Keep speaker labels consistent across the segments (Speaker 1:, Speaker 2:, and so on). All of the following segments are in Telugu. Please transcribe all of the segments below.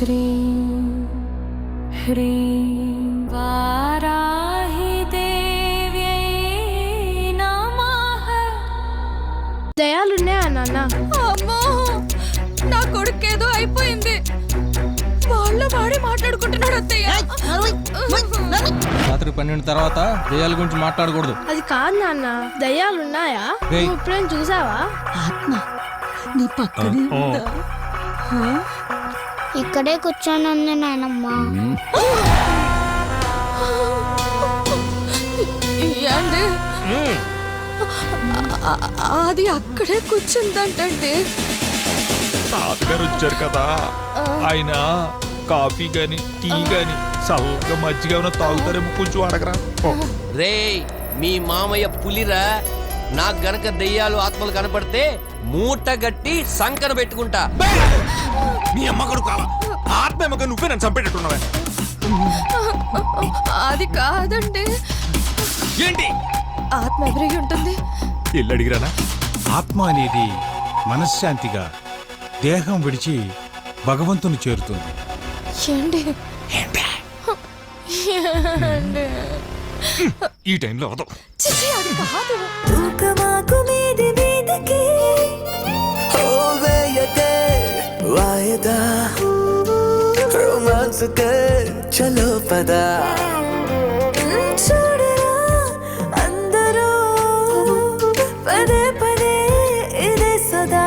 Speaker 1: శ్రీం హ్రీం వారాహి దేవ్యై నమః.
Speaker 2: దయాలున్నాయా నాన్న?
Speaker 3: అమ్మో, నా కొడుకేదో అయిపోయింది. వాడే మాట్లాడుకుంటున్నాడు అత్తయ్య.
Speaker 4: రాత్రి 12 తర్వాత దయ్యాల గురించి మాట్లాడకూడదు.
Speaker 2: అది కాదు నాన్న, దయ్యాలున్నాయా? నువ్వు ఎప్పుడైనా చూసావా?
Speaker 3: ఆత్మ నీ పక్కనే ఉందా?
Speaker 5: ఇక్కడే కూర్చొని ఉంది నాయనమ్మ.
Speaker 3: ఏండి అది అక్కడే కూర్చుందంటే
Speaker 6: తాతగారు వచ్చారు కదా, ఆయన కాఫీ గాని టీ గాని చల్లగా మజ్జిగ ఏమైనా తాగుతారేమో, కొంచెం అడగరా.
Speaker 7: రే మీ మామయ్య పులిరా. నాకు గనక దెయ్యాలు ఆత్మలు కనపడితే మూట గట్టి సంకన పెట్టుకుంటా.
Speaker 6: నీ అమ్మ కొడుకు ఆత్మ ఏమో నువ్వే నన్ను చంపేటట్టున్నావే.
Speaker 3: అది కాదండి.
Speaker 6: ఏంటి
Speaker 3: ఆత్మ ఎవరికి ఉంటుంది?
Speaker 6: ఇల్లు అడిగిరానా?
Speaker 8: ఆత్మ అనేది మనశ్శాంతిగా దేహం విడిచి భగవంతుని చేరుతుంది.
Speaker 3: ఏంటి
Speaker 6: ఈ టైంలో అవదు.
Speaker 3: చిచి, అది కాదు.
Speaker 9: చలో పదా అందరూ పదే పదే ఇదే సదా.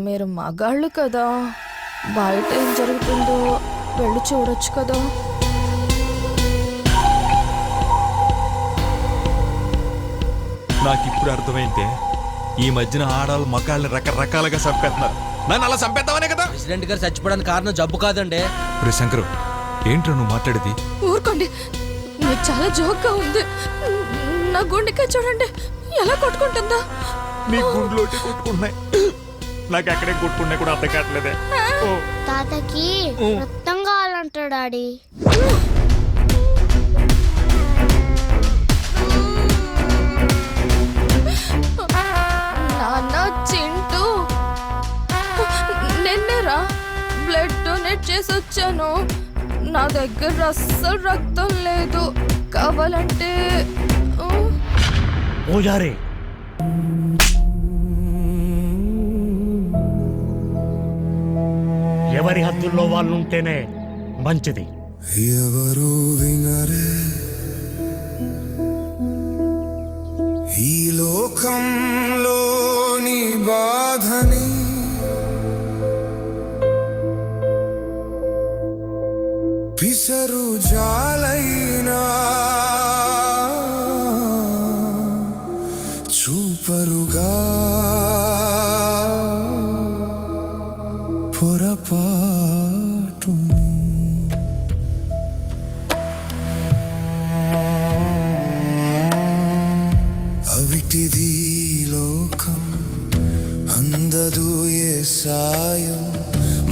Speaker 3: మీరు మగాళ్ళు కదా, బయట ఏం జరుగుతుందో వెళ్ళి చూడొచ్చు కదా.
Speaker 6: నాకు ఇప్పుడు అర్థమైందే, ఈ మధ్యన ఆడాలు మగాళ్ళని రకరకాలుగా చంపేస్తున్నారు. నన్ను అలా చంపేద్దామనే కదా.
Speaker 7: ప్రెసిడెంట్ గారు చచ్చిపోవడానికి కారణం జబ్బు కాదండి.
Speaker 6: రే శంకరు, ఏంట్రా నువ్వు మాట్లాడేది?
Speaker 3: ఊరుకోండి, మీకు చాలా జోక్గా ఉంది. నా గుండెకాయ చూడండి ఎలా కొట్టుకుంటుందా.
Speaker 6: నీ గుండెలోటి కొట్టుకుంటున్నాయి, నాకు ఎక్కడే కొట్టుకున్నాయి కూడా అర్థం కావట్లేదే.
Speaker 5: తాతకి రక్తం కావాలంటాడు డాడీ.
Speaker 3: నాన్న చింటూ, నిన్నేరా బ్లడ్ డొనేట్ చేసి వచ్చాను. నా దగ్గర అస్సలు రక్తం లేదు, కావాలంటే.
Speaker 10: పూజారి, ఎవరి హద్దుల్లో వాళ్ళు ఉంటేనే మంచిది.
Speaker 9: ఎవరు వినరే ఈ లోకంలోని బాధని, పిసరు జాలైనా చూపరుగా పొరపాటు. అవిటిది లోకం అందదు ఏ సాయం,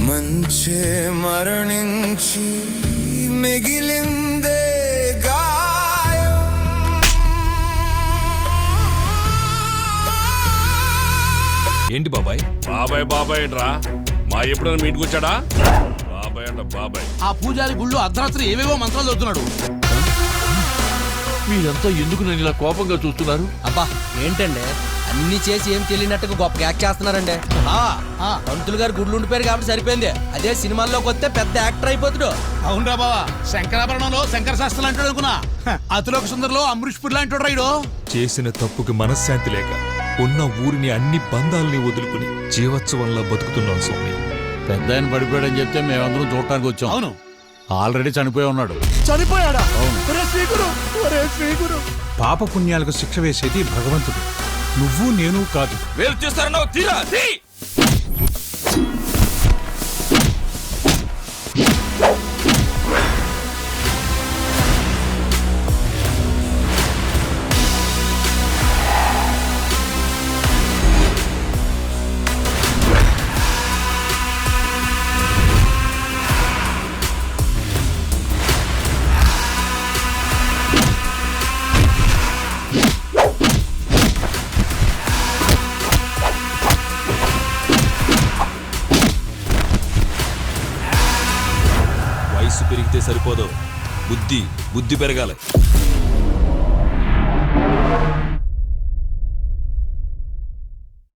Speaker 9: మంచే మరణించి మిగిలిందే గాయం.
Speaker 6: ఏంటి బాబాయ్?
Speaker 11: బాబాయ్ బాబాయ్ రా, మా ఎప్పుడైనా మీ ఇంటికి వచ్చాడా? బాబాయ్ అంట బాబాయ్.
Speaker 7: ఆ పూజారి గుళ్ళు అర్ధరాత్రి ఏవేవో మంత్రాలు చదువుతున్నాడు.
Speaker 11: మీరంతా ఎందుకు నన్ను ఇలా కోపంగా చూస్తున్నారు?
Speaker 7: అబ్బా ఏంటండి, అన్ని చేసి ఏం తెలియనట్టుగా గొప్ప యాక్ట్ చేస్తున్నారండి. పంతులు గారు గుడ్లు ఉండిపోయారు కాబట్టి సరిపోయింది. అదే సినిమాల్లోకి వస్తే పెద్ద యాక్టర్ అయిపోతాడు.
Speaker 10: అవునరా బావా, శంకరాభరణంలో శంకర శాస్త్రం అంటాడు అనుకున్నా, అతిలోక సుందరిలో అమృష్ పుర్లా అంటాడు రైడు.
Speaker 6: చేసిన తప్పుకి మనశ్శాంతి లేక ఉన్న ఊరిని అన్ని బంధాలని వదులుకుని జీవోత్సవంలా బతుకుతున్నాం స్వామి.
Speaker 10: పెద్ద ఆయన పడిపోయాడని చెప్తే మేమందరం చూడటానికి వచ్చాం. అవును, ఆల్రెడీ చనిపోయి ఉన్నాడు.
Speaker 8: చనిపోయాడా? పాప పుణ్యాలకు శిక్ష వేసేది భగవంతుడు, నువ్వు నేను కాదు.
Speaker 6: వేలు చేస్తారన్నావు, తీరా తీ. వయసు పెరిగితే సరిపోదు, బుద్ధి పెరగాలి.